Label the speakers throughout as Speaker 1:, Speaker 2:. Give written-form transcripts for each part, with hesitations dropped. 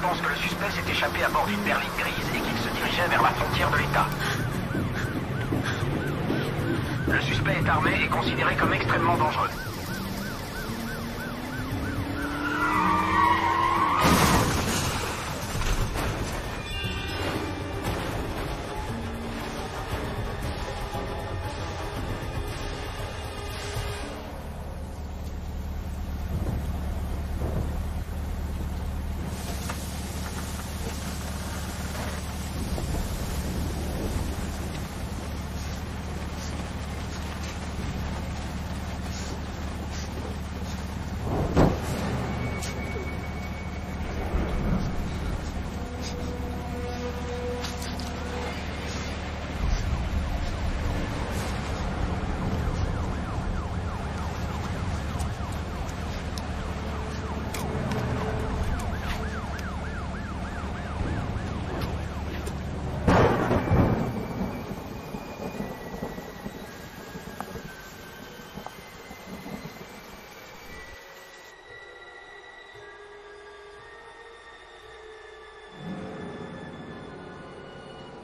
Speaker 1: pense que le suspect s'est échappé à bord d'une berline grise et qu'il se dirigeait vers la frontière de l'État. Le suspect est armé et considéré comme extrêmement dangereux.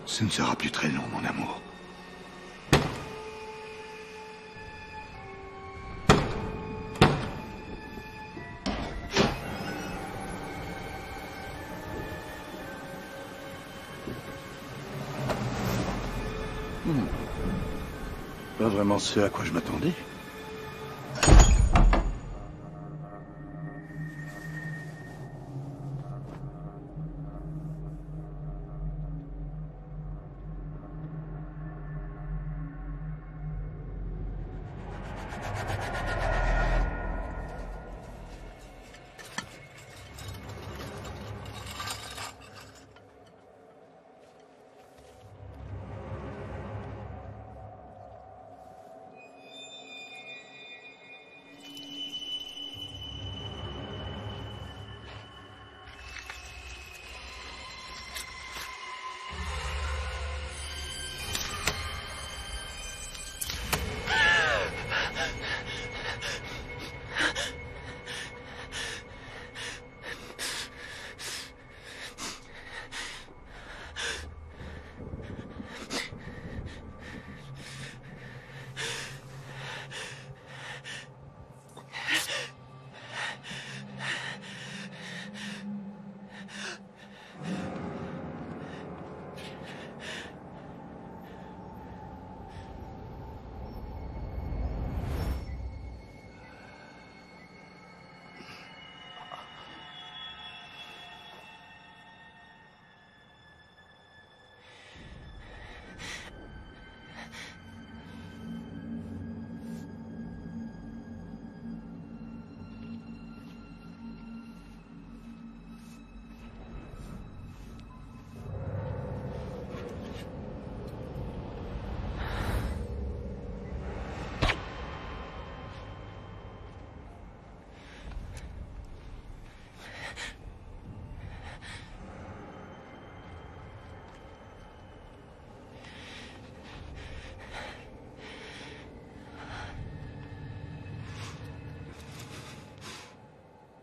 Speaker 2: Ce ne sera plus très long, mon amour. Pas vraiment ce à quoi je m'attendais.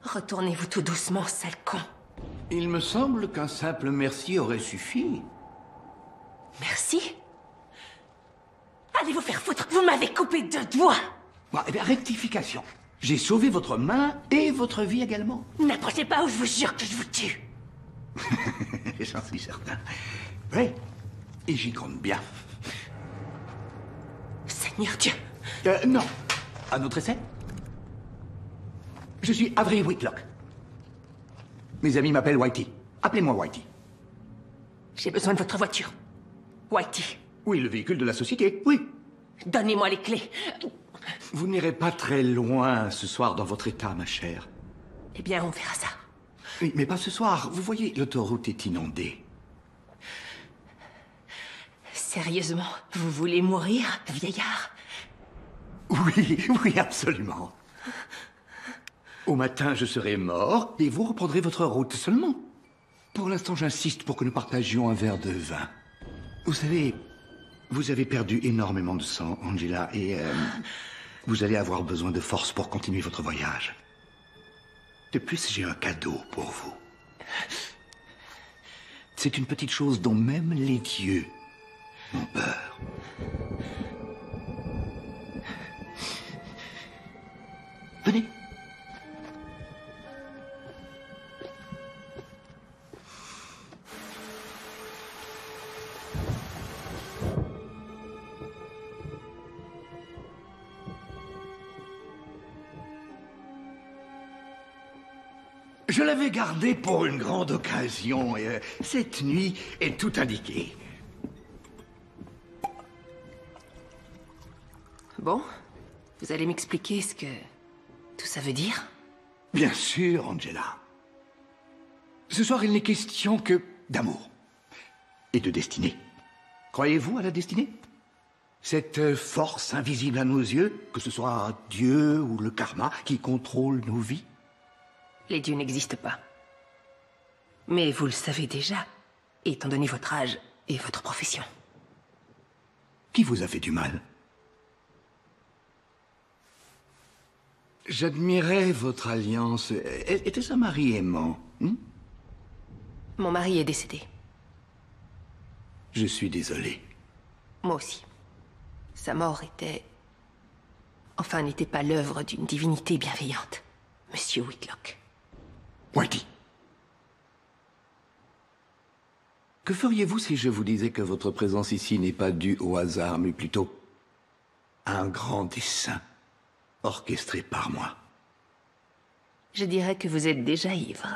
Speaker 3: Retournez-vous tout doucement, sale con.
Speaker 2: Il me semble qu'un simple merci aurait suffi.
Speaker 3: Merci? Allez vous faire foutre, vous m'avez coupé 2 doigts.
Speaker 2: Bon, eh bien, rectification. J'ai sauvé votre main et votre vie également.
Speaker 3: N'approchez pas ou je vous jure que je vous tue.
Speaker 2: J'en suis certain. Oui, et j'y compte bien.
Speaker 3: Seigneur Dieu.
Speaker 2: Non. Un autre essai? Je suis Avery Whitlock. Mes amis m'appellent Whitey. Appelez-moi Whitey.
Speaker 3: J'ai besoin de votre voiture. Whitey.
Speaker 2: Oui, le véhicule de la société, oui.
Speaker 3: Donnez-moi les clés.
Speaker 2: Vous n'irez pas très loin ce soir dans votre état, ma chère.
Speaker 3: Eh bien, on verra ça.
Speaker 2: Oui, mais pas ce soir. Vous voyez, l'autoroute est inondée.
Speaker 3: Sérieusement, vous voulez mourir, vieillard?
Speaker 2: Oui, oui, absolument. Au matin, je serai mort et vous reprendrez votre route seulement. Pour l'instant, j'insiste pour que nous partagions un verre de vin. Vous savez, vous avez perdu énormément de sang, Angela, et vous allez avoir besoin de force pour continuer votre voyage. De plus, j'ai un cadeau pour vous. C'est une petite chose dont même les dieux ont peur. Venez. Je l'avais gardé pour une grande occasion et cette nuit est tout indiquée.
Speaker 3: Bon, vous allez m'expliquer ce que tout ça veut dire?
Speaker 2: Bien sûr, Angela. Ce soir, il n'est question que d'amour et de destinée. Croyez-vous à la destinée? Cette force invisible à nos yeux, que ce soit Dieu ou le karma, qui contrôle nos vies?
Speaker 3: Les dieux n'existent pas. Mais vous le savez déjà, étant donné votre âge et votre profession.
Speaker 2: Qui vous a fait du mal? J'admirais votre alliance. Était-ce un mari aimant?
Speaker 3: Mon mari est décédé.
Speaker 2: Je suis désolé.
Speaker 3: Moi aussi. Sa mort était... Enfin, n'était pas l'œuvre d'une divinité bienveillante. Monsieur Whitlock.
Speaker 2: Whitey. Que feriez-vous si je vous disais que votre présence ici n'est pas due au hasard, mais plutôt à un grand dessein orchestré par moi?
Speaker 3: Je dirais que vous êtes déjà ivre.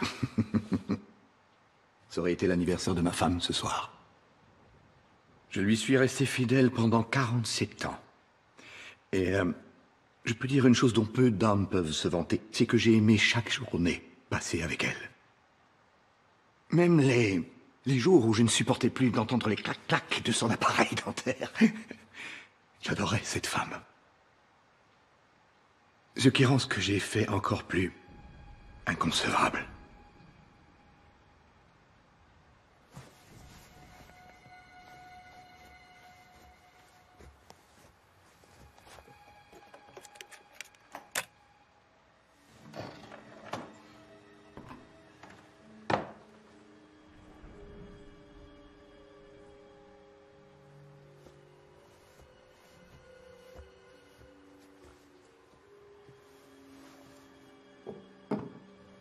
Speaker 2: Ça aurait été l'anniversaire de ma femme ce soir. Je lui suis resté fidèle pendant 47 ans. Et je peux dire une chose dont peu d'hommes peuvent se vanter, c'est que j'ai aimé chaque journée passée avec elle. Même les jours où je ne supportais plus d'entendre les clac-clac de son appareil dentaire. J'adorais cette femme. Ce qui rend ce que j'ai fait encore plus inconcevable.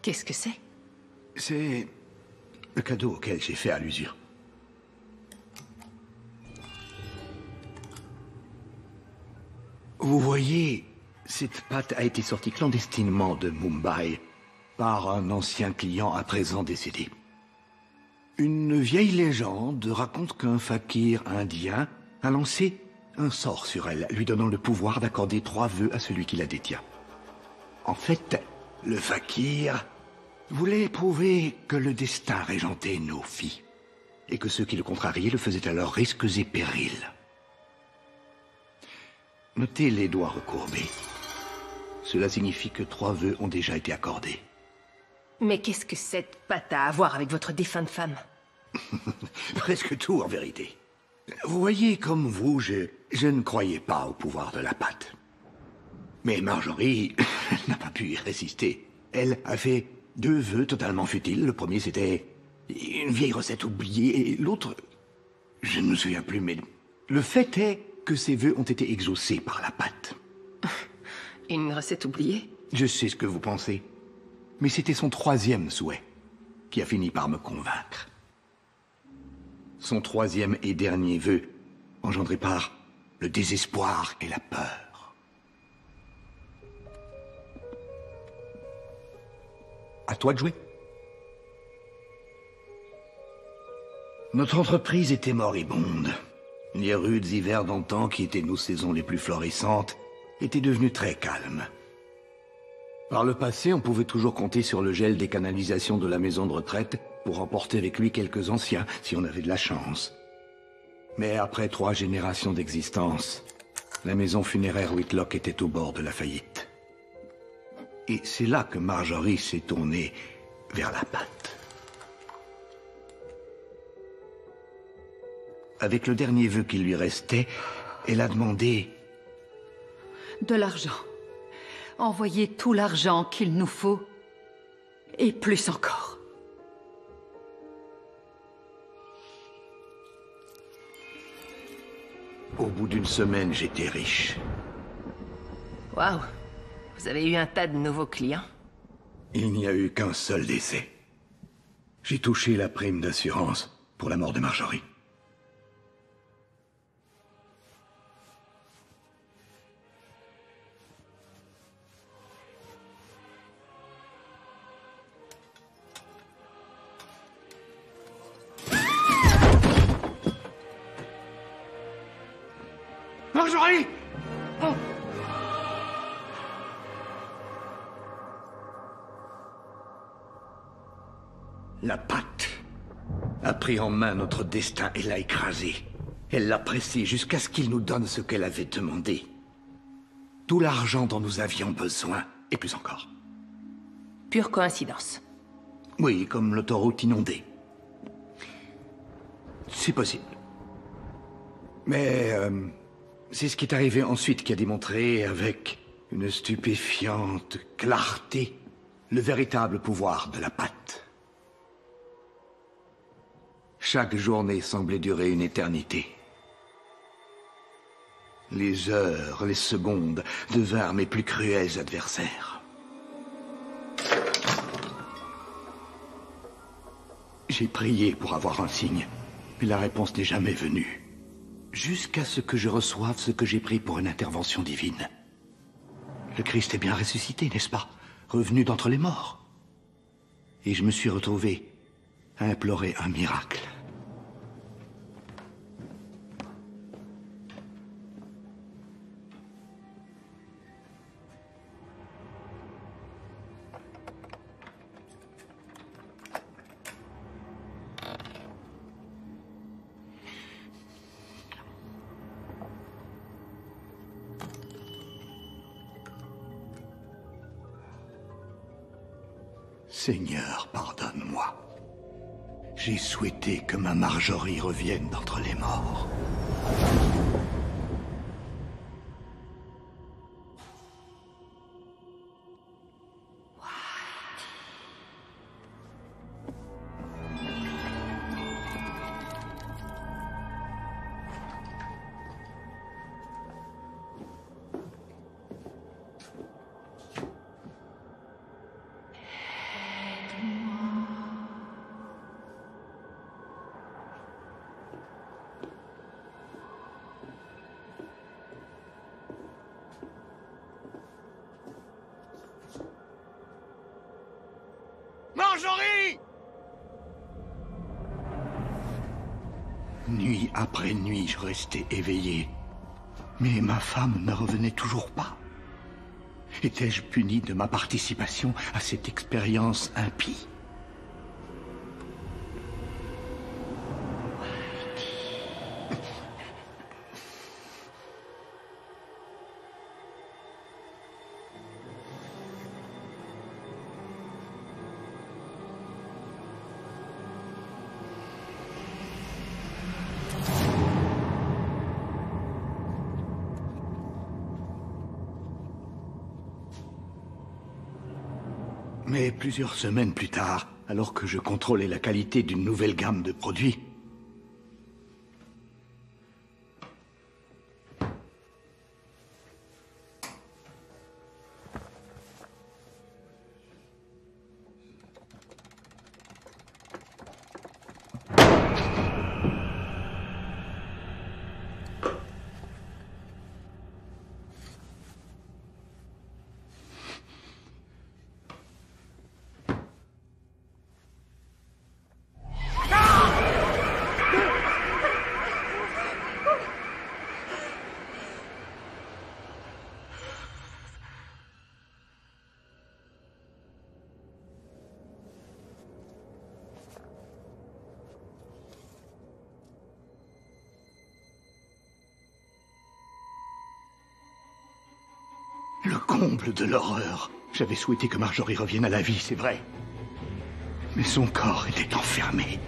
Speaker 3: Qu'est-ce que c'est?
Speaker 2: C'est le cadeau auquel j'ai fait allusion. Vous voyez, cette pâte a été sortie clandestinement de Mumbai par un ancien client à présent décédé. Une vieille légende raconte qu'un fakir indien a lancé un sort sur elle, lui donnant le pouvoir d'accorder 3 vœux à celui qui la détient. En fait, le fakir voulait prouver que le destin régentait nos vies, et que ceux qui le contrariaient le faisaient à leurs risques et périls. Notez les doigts recourbés. Cela signifie que 3 vœux ont déjà été accordés.
Speaker 3: Mais qu'est-ce que cette pâte a à voir avec votre défunte femme?
Speaker 2: Presque tout, en vérité. Vous voyez, comme vous, je ne croyais pas au pouvoir de la pâte. Mais Marjorie n'a pas pu y résister. Elle a fait 2 vœux totalement futiles. Le premier, c'était une vieille recette oubliée, et l'autre, je ne me souviens plus, mais le fait est que ces vœux ont été exaucés par la pâte.
Speaker 3: Une recette oubliée?
Speaker 2: Je sais ce que vous pensez, mais c'était son 3e souhait qui a fini par me convaincre. Son 3e et dernier vœu, engendré par le désespoir et la peur. À toi de jouer. Notre entreprise était moribonde. Les rudes hivers d'antan, qui étaient nos saisons les plus florissantes, étaient devenus très calmes. Par le passé, on pouvait toujours compter sur le gel des canalisations de la maison de retraite pour emporter avec lui quelques anciens, si on avait de la chance. Mais après 3 générations d'existence, la maison funéraire Whitlock était au bord de la faillite. Et c'est là que Marjorie s'est tournée vers la pâte. Avec le dernier vœu qui lui restait, elle a demandé...
Speaker 4: De l'argent. Envoyez tout l'argent qu'il nous faut. Et plus encore.
Speaker 2: Au bout d'une semaine, j'étais riche.
Speaker 3: Waouh. Vous avez eu un tas de nouveaux clients.
Speaker 2: Il n'y a eu qu'un seul décès. J'ai touché la prime d'assurance pour la mort de Marjorie. Marjorie! Oh. La patte a pris en main notre destin et l'a écrasé. Elle l'a pressé jusqu'à ce qu'il nous donne ce qu'elle avait demandé. Tout l'argent dont nous avions besoin, et plus encore.
Speaker 3: Pure coïncidence.
Speaker 2: Oui, comme l'autoroute inondée. C'est possible. Mais c'est ce qui est arrivé ensuite qui a démontré avec une stupéfiante clarté le véritable pouvoir de la patte. Chaque journée semblait durer une éternité. Les heures, les secondes devinrent mes plus cruels adversaires. J'ai prié pour avoir un signe, mais la réponse n'est jamais venue. Jusqu'à ce que je reçoive ce que j'ai pris pour une intervention divine. Le Christ est bien ressuscité, n'est-ce pas? Revenu d'entre les morts. Et je me suis retrouvé à implorer un miracle. Seigneur, pardonne-moi. J'ai souhaité que ma Marjorie revienne d'entre les morts. Marjorie! Nuit après nuit, je restais éveillé. Mais ma femme ne revenait toujours pas. Étais-je puni de ma participation à cette expérience impie? Mais plusieurs semaines plus tard, alors que je contrôlais la qualité d'une nouvelle gamme de produits, le comble de l'horreur. J'avais souhaité que Marjorie revienne à la vie, c'est vrai. Mais son corps était enfermé.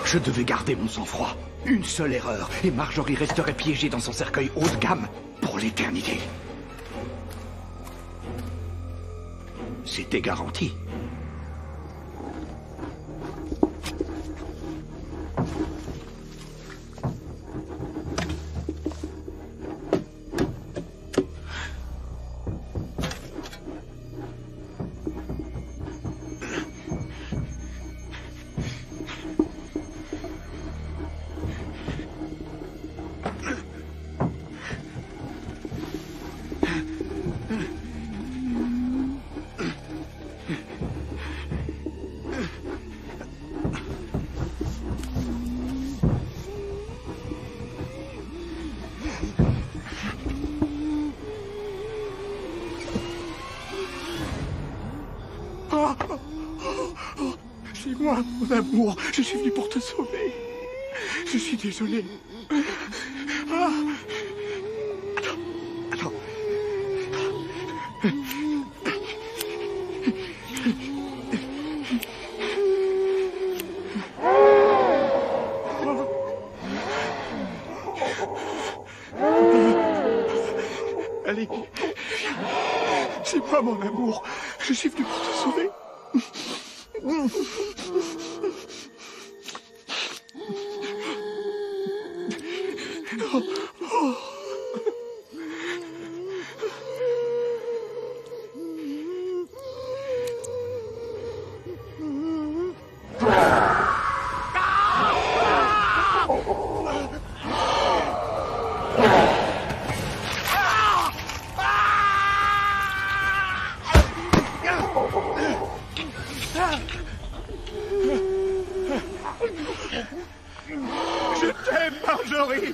Speaker 2: Je devais garder mon sang-froid. Une seule erreur, et Marjorie resterait piégée dans son cercueil haut de gamme pour l'éternité. C'était garanti. C'est moi, mon amour. Je suis venu pour te sauver. Je suis désolé. Ah. Attends. Allez, viens. C'est moi, mon amour. Je suis venu pour te sauver. Je t'aime, Marjorie.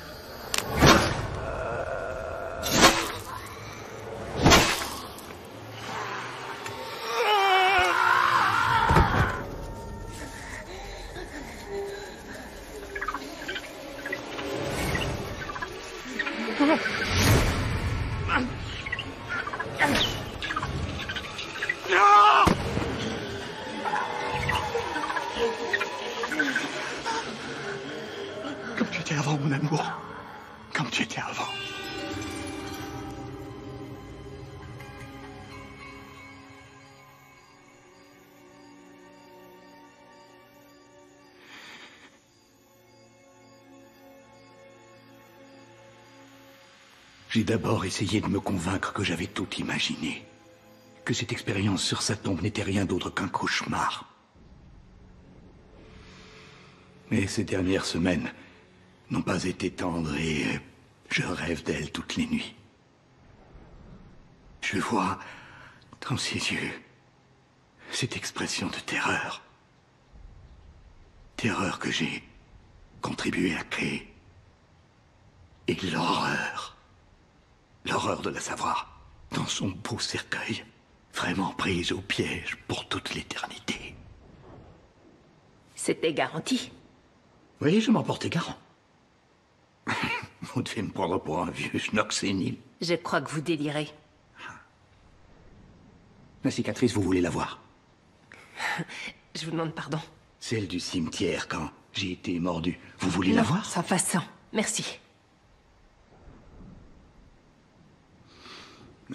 Speaker 2: Comme tu étais avant, mon amour. Comme tu étais avant. J'ai d'abord essayé de me convaincre que j'avais tout imaginé. Que cette expérience sur sa tombe n'était rien d'autre qu'un cauchemar. Mais ces dernières semaines n'ont pas été tendres et je rêve d'elle toutes les nuits. Je vois dans ses yeux cette expression de terreur. Terreur que j'ai contribué à créer. Et l'horreur. L'horreur de la savoir dans son beau cercueil, vraiment prise au piège pour toute l'éternité.
Speaker 3: C'était garanti.
Speaker 2: Oui, je m'en portais garant. Vous devez me prendre pour un vieux schnock sénile.
Speaker 3: Je crois que vous délirez.
Speaker 2: La cicatrice, vous voulez la voir?
Speaker 3: Je vous demande pardon.
Speaker 2: Celle du cimetière, quand j'ai été mordu. Vous voulez la voir?
Speaker 3: Sans façon. Merci.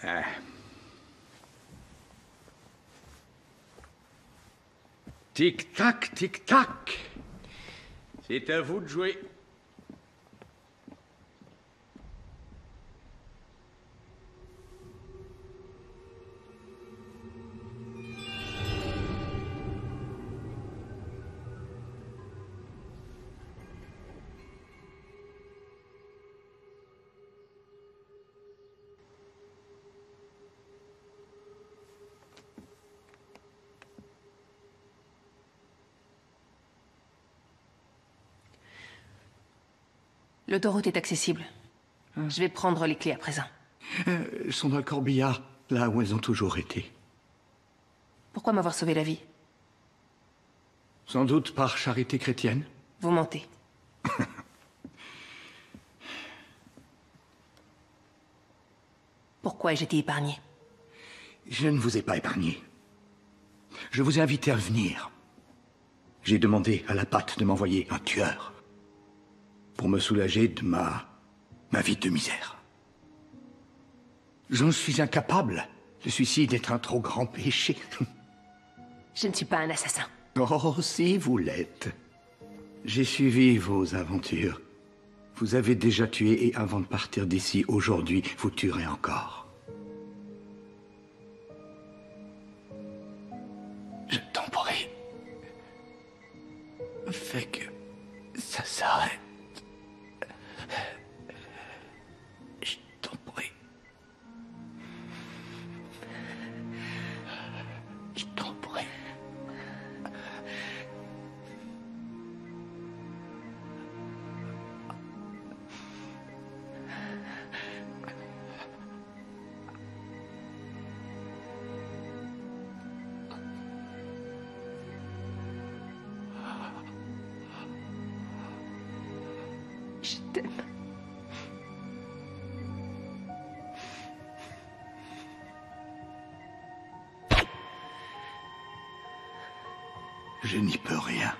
Speaker 2: Ah. Tic-tac, tic-tac. C'est à vous de jouer.
Speaker 3: L'autoroute est accessible. Je vais prendre les clés à présent.
Speaker 2: Elles sont dans le corbillard, là où elles ont toujours été.
Speaker 3: Pourquoi m'avoir sauvé la vie?
Speaker 2: Sans doute par charité chrétienne.
Speaker 3: Vous mentez. Pourquoi ai-je été épargné?
Speaker 2: Je ne vous ai pas épargné. Je vous ai invité à venir. J'ai demandé à la patte de m'envoyer un tueur. Pour me soulager de ma vie de misère. J'en suis incapable. Le suicide est un trop grand péché.
Speaker 3: Je ne suis pas un assassin.
Speaker 2: Oh, si vous l'êtes. J'ai suivi vos aventures. Vous avez déjà tué et avant de partir d'ici aujourd'hui, vous tuerez encore. Je t'en prie. Fais que ça s'arrête. Je t'en prie. Je t'en prie.
Speaker 3: Je t'aime.
Speaker 2: Je n'y peux rien.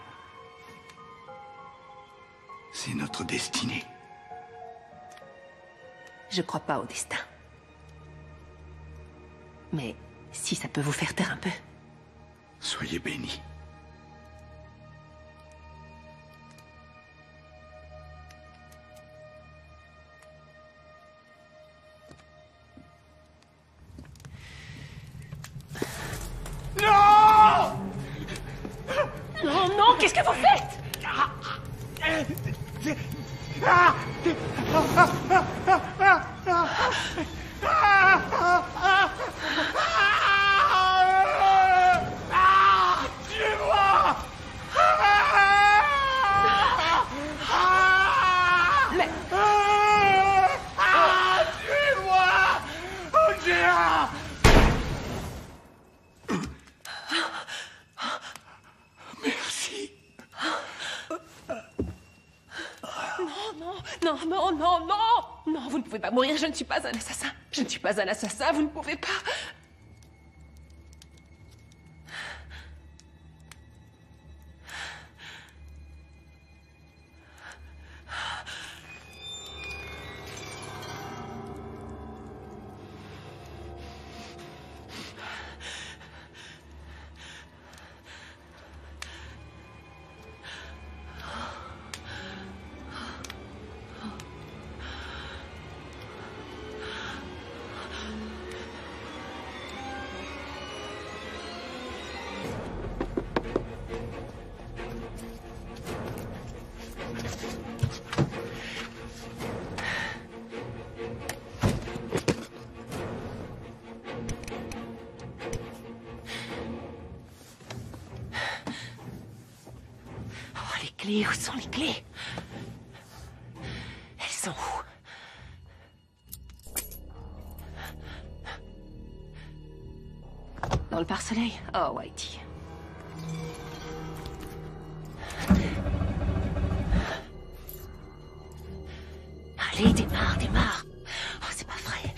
Speaker 2: C'est notre destinée.
Speaker 3: Je crois pas au destin. Mais si ça peut vous faire taire un peu.
Speaker 2: Soyez bénis.
Speaker 3: Non, non, qu'est-ce que vous faites? Mais...
Speaker 2: Merci.
Speaker 3: Non, non, non, non! Non, vous ne pouvez pas mourir, je ne suis pas un assassin. Je ne suis pas un assassin, vous ne pouvez pas. Où sont les clés? Elles sont où? Dans le pare-soleil? Oh, Whitey. Allez, démarre, démarre. Oh, c'est pas vrai.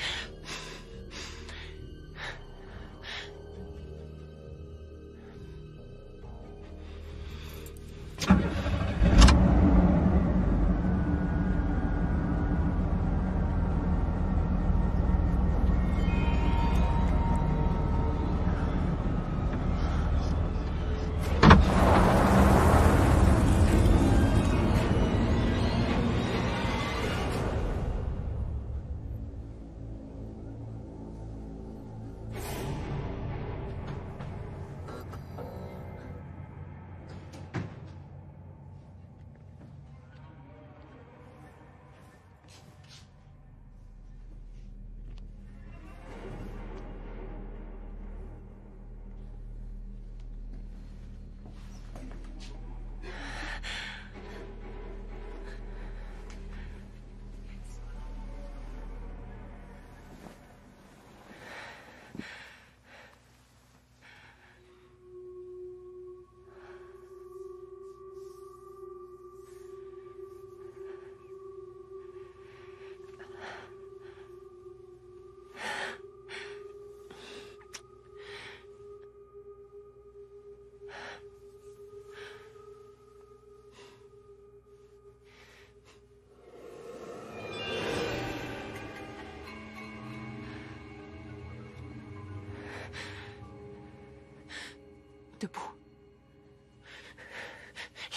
Speaker 3: Debout.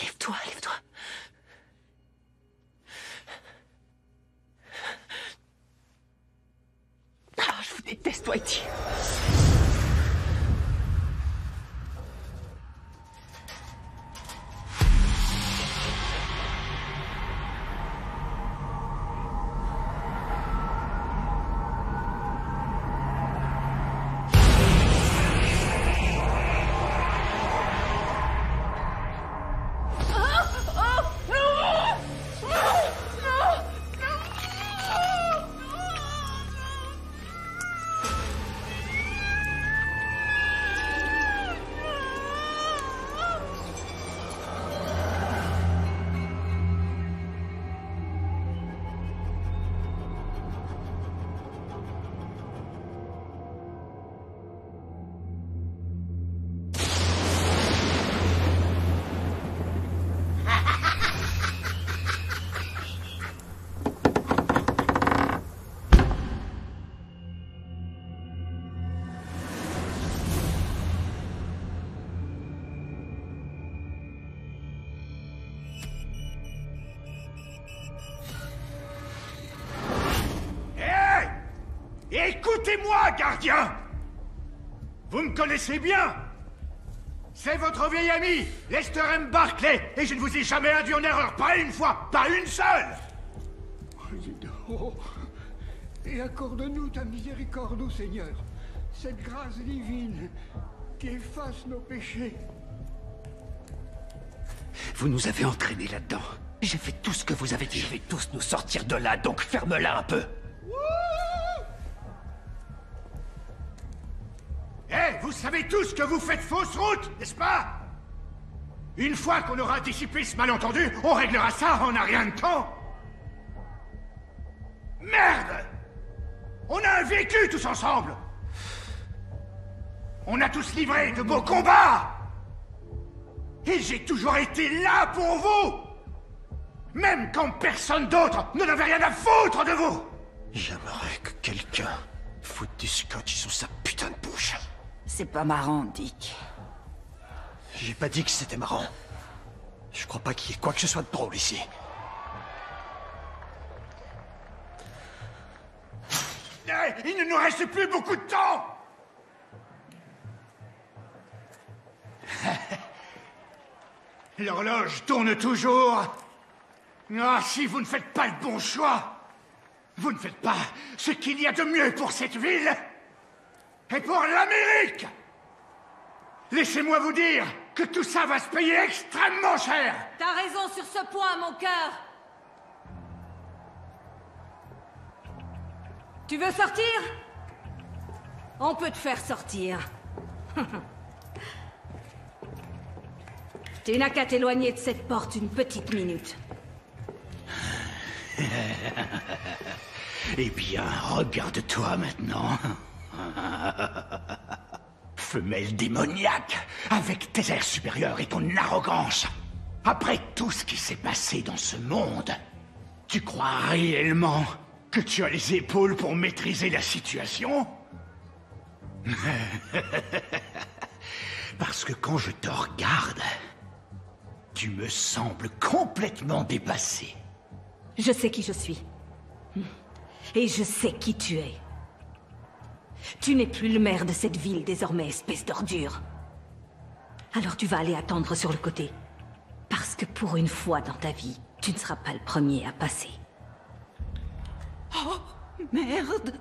Speaker 3: Lève-toi, lève-toi. Ah, je vous déteste, Whitey.
Speaker 2: Écoutez-moi, gardien! Vous me connaissez bien! C'est votre vieil ami, Lester M. Barclay, et je ne vous ai jamais induit en erreur, pas une fois, pas une seule!
Speaker 5: Oh, et accorde-nous ta miséricorde, ô Seigneur, cette grâce divine qui efface nos péchés.
Speaker 2: Vous nous avez entraînés là-dedans. J'ai fait tout ce que vous avez dit. Je vais tous nous sortir de là, donc ferme-la un peu. Vous savez tous que vous faites fausse route, n'est-ce pas? Une fois qu'on aura dissipé ce malentendu, on réglera ça en un rien de temps. Merde! On a vécu tous ensemble. On a tous livré de beaux combats. Et j'ai toujours été là pour vous. Même quand personne d'autre n'en avait rien à foutre de vous. J'aimerais que quelqu'un foute du scotch sous sa putain de bouche.
Speaker 4: C'est pas marrant, Dick.
Speaker 2: J'ai pas dit que c'était marrant. Je crois pas qu'il y ait quoi que ce soit de drôle ici. Il ne nous reste plus beaucoup de temps. L'horloge tourne toujours. Ah, si vous ne faites pas le bon choix, vous ne faites pas ce qu'il y a de mieux pour cette ville et pour l'Amérique. Laissez-moi vous dire que tout ça va se payer extrêmement cher.
Speaker 6: T'as raison sur ce point, mon cœur. Tu veux sortir? On peut te faire sortir. Tu n'as qu'à t'éloigner de cette porte une petite minute.
Speaker 2: Eh bien, regarde-toi maintenant. Femelle démoniaque, avec tes airs supérieurs et ton arrogance. Après tout ce qui s'est passé dans ce monde, tu crois réellement que tu as les épaules pour maîtriser la situation? Parce que quand je te regarde, tu me sembles complètement dépassé.
Speaker 6: Je sais qui je suis. Et je sais qui tu es. Tu n'es plus le maire de cette ville désormais, espèce d'ordure. Alors tu vas aller attendre sur le côté. Parce que pour une fois dans ta vie, tu ne seras pas le premier à passer.
Speaker 4: Oh, merde!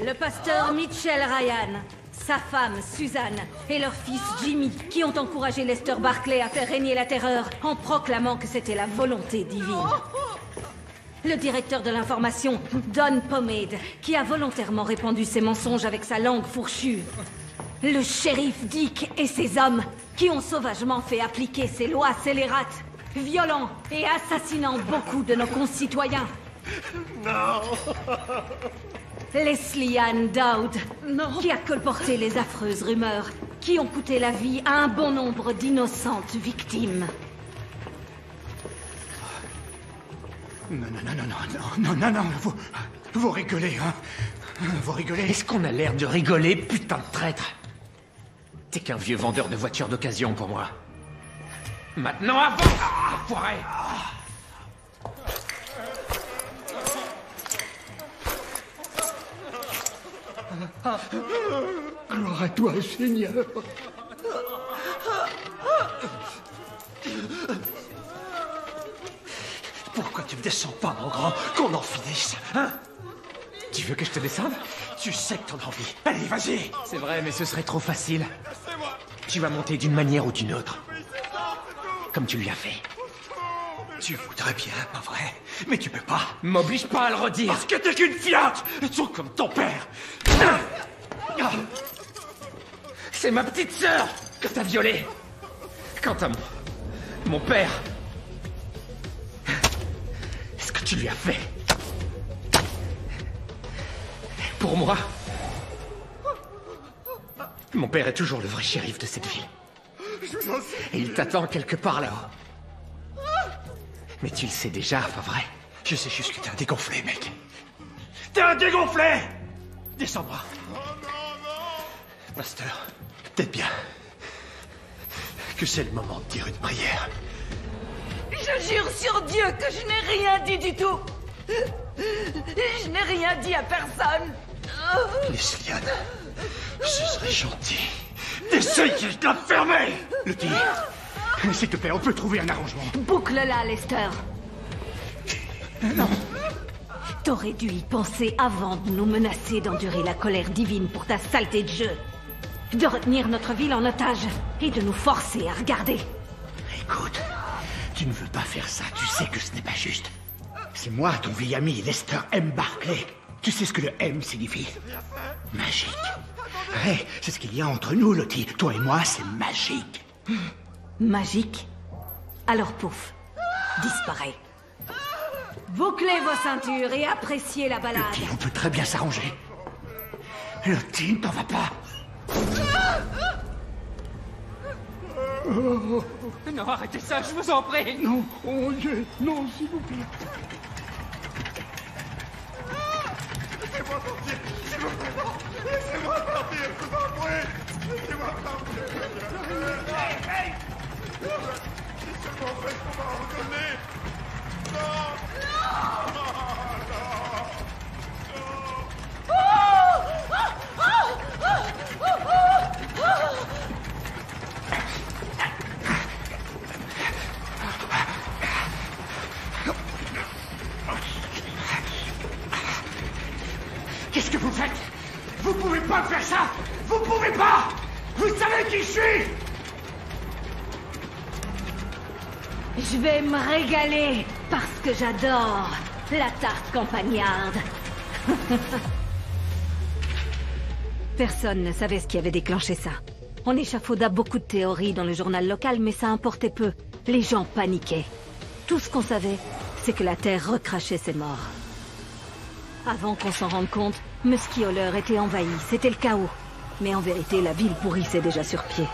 Speaker 6: Le pasteur Mitchell Ryan, sa femme Suzanne et leur fils Jimmy, qui ont encouragé Lester Barclay à faire régner la terreur en proclamant que c'était la volonté divine. Le directeur de l'information, Don Pomade, qui a volontairement répandu ses mensonges avec sa langue fourchue. Le shérif Dick et ses hommes, qui ont sauvagement fait appliquer ses lois scélérates, violant et assassinant beaucoup de nos concitoyens.
Speaker 2: Non.
Speaker 6: Leslie Ann Dowd, qui a colporté les affreuses rumeurs qui ont coûté la vie à un bon nombre d'innocentes victimes.
Speaker 2: Non, vous rigolez, hein? Vous rigolez?
Speaker 7: Est-ce qu'on a l'air de rigoler, putain de traître? T'es qu'un vieux vendeur de voitures d'occasion pour moi. Maintenant avance, enfoiré!
Speaker 5: Gloire à toi, Seigneur.
Speaker 7: Pourquoi tu me descends pas, mon grand? Qu'on en finisse, hein? Tu veux que je te descende? Tu sais que t'en as envie. Allez, vas-y! C'est vrai, mais ce serait trop facile. Tu vas monter d'une manière ou d'une autre. Comme tu lui as fait.
Speaker 2: Tu voudrais bien, pas vrai? Mais tu peux pas.
Speaker 7: M'oblige pas à le redire!
Speaker 2: Parce que t'es qu'une fiotte! Tout comme ton père!
Speaker 7: C'est ma petite sœur que t'as violée! Quant à mon père... Ce que tu lui as fait... Pour moi... Mon père est toujours le vrai shérif de cette ville. Et il t'attend quelque part là-haut. Mais tu le sais déjà, pas vrai?
Speaker 2: Je sais juste que t'es un dégonflé, mec. T'es un dégonflé! Descends-moi. Master, peut-être bien que c'est le moment de dire une prière.
Speaker 4: Je jure sur Dieu que je n'ai rien dit du tout. Je n'ai rien dit à personne.
Speaker 2: Lesliane, ce serait gentil d'essayer de la fermer. Lottie, s'il te plaît, on peut trouver un arrangement.
Speaker 6: Boucle-la, Lester.
Speaker 2: Non.
Speaker 6: T'aurais dû y penser avant de nous menacer d'endurer la colère divine pour ta saleté de jeu. De retenir notre ville en otage et de nous forcer à regarder.
Speaker 2: Écoute, tu ne veux pas faire ça, tu sais que ce n'est pas juste. C'est moi, ton vieil ami, Lester M. Barclay. Tu sais ce que le M signifie? Magique. Ouais, c'est ce qu'il y a entre nous, Lottie. Toi et moi, c'est magique.
Speaker 6: Magique? Alors pouf, disparaît. Bouclez vos ceintures et appréciez la balade.
Speaker 2: Lottie, on peut très bien s'arranger. Lottie, ne t'en va pas.
Speaker 7: Non, arrêtez ça, je vous en prie.
Speaker 5: Non, oh Dieu, non, s'il vous plaît.
Speaker 8: Laissez-moi sortir, s'il vous plaît. Laissez-moi sortir, je vous en prie. Laissez-moi sortir. Hey! Si seulement on reste pas ordonné. Non!
Speaker 2: Qu'est-ce que vous faites? Vous pouvez pas faire ça! Vous pouvez pas! Vous savez qui je suis!
Speaker 6: Je vais me régaler parce que j'adore la tarte campagnarde. Personne ne savait ce qui avait déclenché ça. On échafauda beaucoup de théories dans le journal local, mais ça importait peu. Les gens paniquaient. Tout ce qu'on savait, c'est que la Terre recrachait ses morts. Avant qu'on s'en rende compte, Musky-Holler était envahi, c'était le chaos. Mais en vérité, la ville pourrissait déjà sur pied.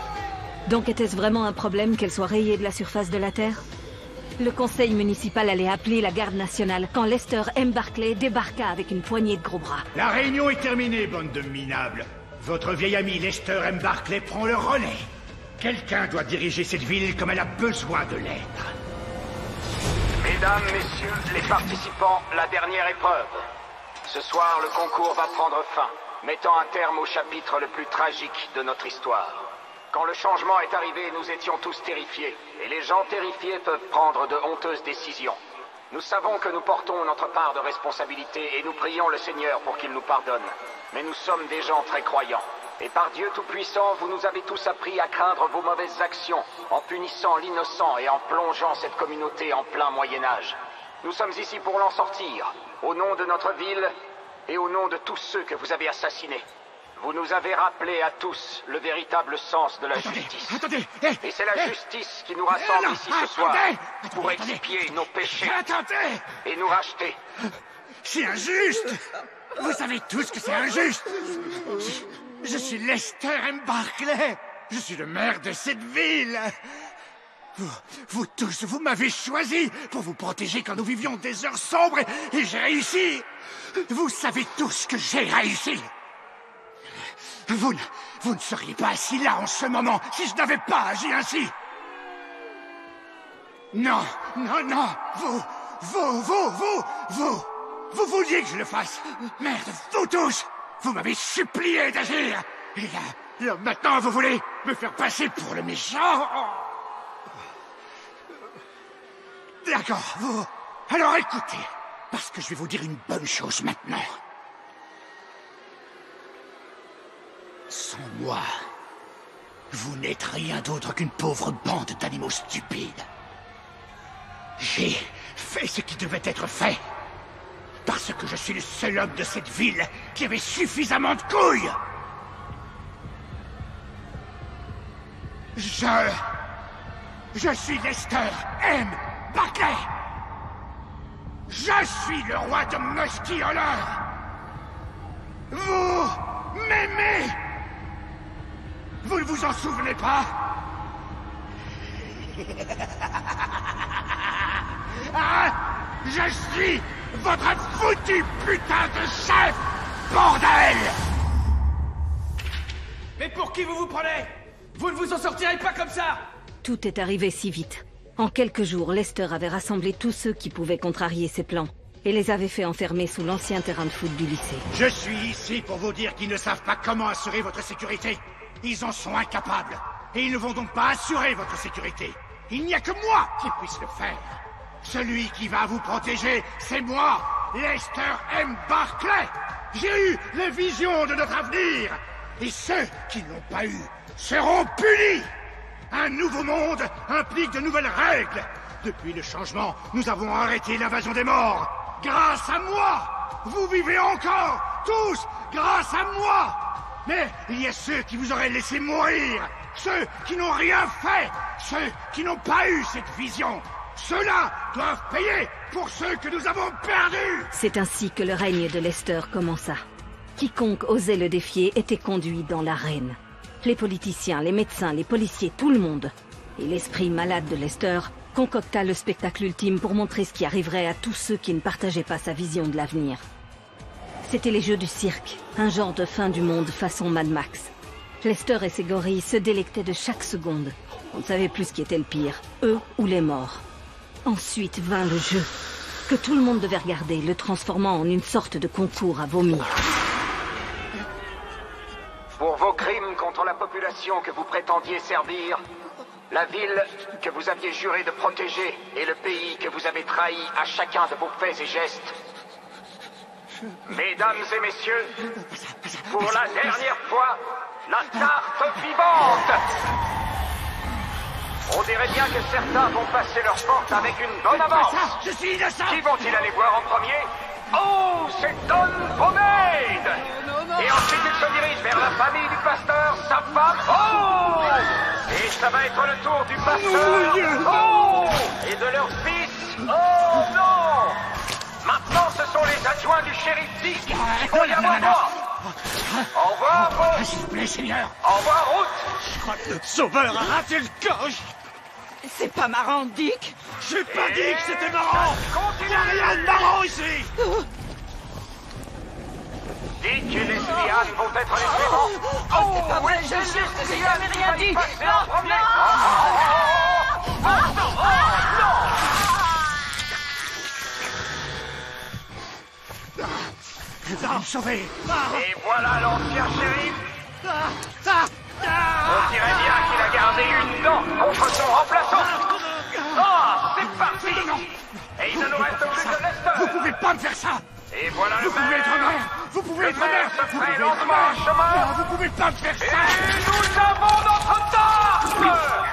Speaker 6: Donc était-ce vraiment un problème qu'elle soit rayée de la surface de la Terre? Le conseil municipal allait appeler la garde nationale quand Lester M. Barclay débarqua avec une poignée de gros bras.
Speaker 2: La réunion est terminée, bande de minables. Votre vieil ami Lester M. Barclay prend le relais. Quelqu'un doit diriger cette ville comme elle a besoin de l'être.
Speaker 1: Mesdames, messieurs, les participants, la dernière épreuve. Ce soir, le concours va prendre fin, mettant un terme au chapitre le plus tragique de notre histoire. Quand le changement est arrivé, nous étions tous terrifiés, et les gens terrifiés peuvent prendre de honteuses décisions. Nous savons que nous portons notre part de responsabilité et nous prions le Seigneur pour qu'il nous pardonne. Mais nous sommes des gens très croyants. Et par Dieu Tout-Puissant, vous nous avez tous appris à craindre vos mauvaises actions, en punissant l'innocent et en plongeant cette communauté en plein Moyen-Âge. Nous sommes ici pour l'en sortir, au nom de notre ville et au nom de tous ceux que vous avez assassinés. Vous nous avez rappelé à tous le véritable sens de la justice. Et c'est la justice qui nous rassemble ici ce soir, pour expier nos péchés et nous racheter.
Speaker 2: C'est injuste! Vous savez tous que c'est injuste! Je suis Lester M. Barclay! Je suis le maire de cette ville!
Speaker 8: Vous tous, vous m'avez choisi pour vous protéger quand nous vivions des heures sombres et j'ai réussi. Vous savez tous que j'ai réussi. Vous ne seriez pas assis là en ce moment si je n'avais pas agi ainsi. Non, non, non, vous vouliez que je le fasse. Merde, vous tous, vous m'avez supplié d'agir. Et là, maintenant, vous voulez me faire passer pour le méchant. D'accord, vous... Alors écoutez, parce que je vais vous dire une bonne chose maintenant. Sans moi, vous n'êtes rien d'autre qu'une pauvre bande d'animaux stupides. J'ai fait ce qui devait être fait. Parce que je suis le seul homme de cette ville qui avait suffisamment de couilles. Je suis Lester M. Barclay. Je suis le roi de Musky Holler. Vous m'aimez. Vous ne vous en souvenez pas? Ah, je suis votre foutu putain de chef, bordel!
Speaker 7: Mais pour qui vous vous prenez? Vous ne vous en sortirez pas comme ça!
Speaker 6: Tout est arrivé si vite. En quelques jours, Lester avait rassemblé tous ceux qui pouvaient contrarier ses plans et les avait fait enfermer sous l'ancien terrain de foot du lycée.
Speaker 8: Je suis ici pour vous dire qu'ils ne savent pas comment assurer votre sécurité. Ils en sont incapables. Et ils ne vont donc pas assurer votre sécurité. Il n'y a que moi qui puisse le faire. Celui qui va vous protéger, c'est moi, Lester M. Barclay. J'ai eu la vision de notre avenir. Et ceux qui ne l'ont pas eu seront punis. Un nouveau monde implique de nouvelles règles. Depuis le changement, nous avons arrêté l'invasion des morts. Grâce à moi, vous vivez encore, tous, grâce à moi. Mais il y a ceux qui vous auraient laissé mourir, ceux qui n'ont rien fait, ceux qui n'ont pas eu cette vision. Ceux-là doivent payer pour ceux que nous avons perdus.
Speaker 6: C'est ainsi que le règne de Lester commença. Quiconque osait le défier était conduit dans l'arène. Les politiciens, les médecins, les policiers, tout le monde. Et l'esprit malade de Lester concocta le spectacle ultime pour montrer ce qui arriverait à tous ceux qui ne partageaient pas sa vision de l'avenir. C'était les jeux du cirque, un genre de fin du monde façon Mad Max. Lester et ses gorilles se délectaient de chaque seconde. On ne savait plus ce qui était le pire, eux ou les morts. Ensuite vint le jeu, que tout le monde devait regarder, le transformant en une sorte de concours à vomir.
Speaker 1: Pour vos crimes contre la population que vous prétendiez servir, la ville que vous aviez juré de protéger et le pays que vous avez trahi à chacun de vos faits et gestes. Mesdames et messieurs, pour la dernière fois, la tarte vivante! On dirait bien que certains vont passer leur porte avec une bonne avance.
Speaker 8: Je suis innocent.
Speaker 1: Qui vont-ils aller voir en premier? Oh, c'est Don Pomade! Et ensuite il se dirige vers la famille du pasteur, sa femme. Oh! Et ça va être le tour du pasteur. Oh! Et de leur fils. Oh non! Maintenant ce sont les adjoints du shérif Dick qui vont y avoir droit. Au revoir, Paul.
Speaker 8: S'il vous plaît, Seigneur.
Speaker 1: Au revoir, Ruth.
Speaker 8: Je crois que notre sauveur a raté le coche.
Speaker 4: C'est pas marrant, Dick.
Speaker 8: J'ai pas dit que c'était marrant. Il n'y a rien de marrant ici.
Speaker 1: Dick et les Slian vont être les suivants.
Speaker 4: Oh, c'est pas vrai, je jure que je n'avais rien dit. Non,
Speaker 8: Vous allez me sauver.
Speaker 1: Et voilà l'ancien shérif. On dirait bien qu'il a gardé une dent contre son remplaçant. Oh, c'est parti. Et il ne nous reste plus que Lester.
Speaker 8: Vous pouvez pas me faire ça.
Speaker 1: Et voilà le
Speaker 8: Vous pouvez être
Speaker 1: maire.
Speaker 8: mère. Vous pouvez être
Speaker 1: Le maire
Speaker 8: mère.
Speaker 1: se
Speaker 8: Vous pouvez
Speaker 1: fait
Speaker 8: être
Speaker 1: lentement en
Speaker 8: mère.
Speaker 1: chemin.
Speaker 8: Vous pouvez pas me faire
Speaker 1: Et
Speaker 8: ça.
Speaker 1: nous avons notre tarte.